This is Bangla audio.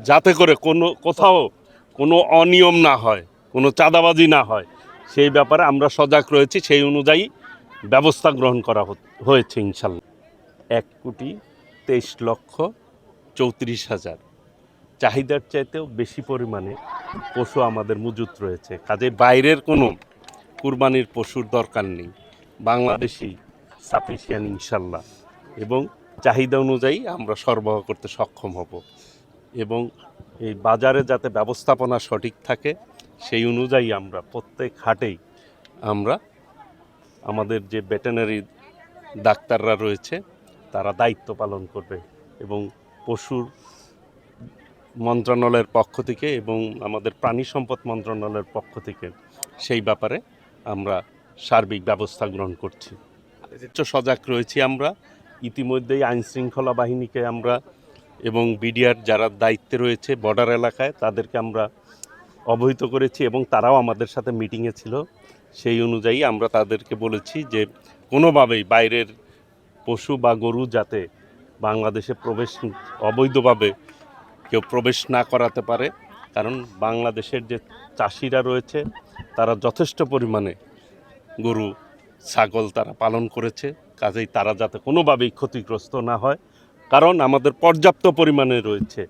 যাতে করে কোথাও কোনো অনিয়ম না হয়, কোনো চাঁদাবাজি না হয়, সেই ব্যাপারে আমরা সজাগ রয়েছি। সেই অনুযায়ী ব্যবস্থা গ্রহণ করা হয়েছে ইনশাল্লাহ। ১,২৩,৩৪,০০০ চাহিদার চাইতেও বেশি পরিমাণে পশু আমাদের মজুত রয়েছে। কাজে বাইরের কোনো কুরবানির পশুর দরকার নেই, বাংলাদেশি সাফিসিয়েন্ট ইনশাল্লাহ, এবং চাহিদা অনুযায়ী আমরা সরবরাহ করতে সক্ষম হব। এবং এই বাজারে যাতে ব্যবস্থাপনা সঠিক থাকে সেই অনুযায়ী আমরা প্রত্যেক হাটেই আমরা আমাদের যে ভেটেরিনারি ডাক্তাররা রয়েছে তারা দায়িত্ব পালন করবে, এবং পশুর মন্ত্রণালয়ের পক্ষ থেকে এবং আমাদের প্রাণী সম্পদ মন্ত্রণালয়ের পক্ষ থেকে সেই ব্যাপারে আমরা সার্বিক ব্যবস্থা গ্রহণ করছি। সজাগ রয়েছি আমরা। ইতিমধ্যেই আইনশৃঙ্খলা বাহিনীকে আমরা এবং বিডিআর যারা দায়িত্বে রয়েছে বর্ডার এলাকায় তাদেরকে আমরা অবহিত করেছি, এবং তারাও আমাদের সাথে মিটিংয়ে ছিল। সেই অনুযায়ী আমরা তাদেরকে বলেছি যে কোনোভাবেই বাইরের পশু বা গরু যাতে বাংলাদেশে অবৈধভাবে কেউ প্রবেশ না করাতে পারে, কারণ বাংলাদেশের যে চাষিরা রয়েছে তারা যথেষ্ট পরিমাণে গরু ছাগল তারা পালন করেছে। কাজেই তারা যাতে কোনোভাবেই ক্ষতিগ্রস্ত না হয়, কারণ আমাদের পর্যাপ্ত পরিমাণে রয়েছে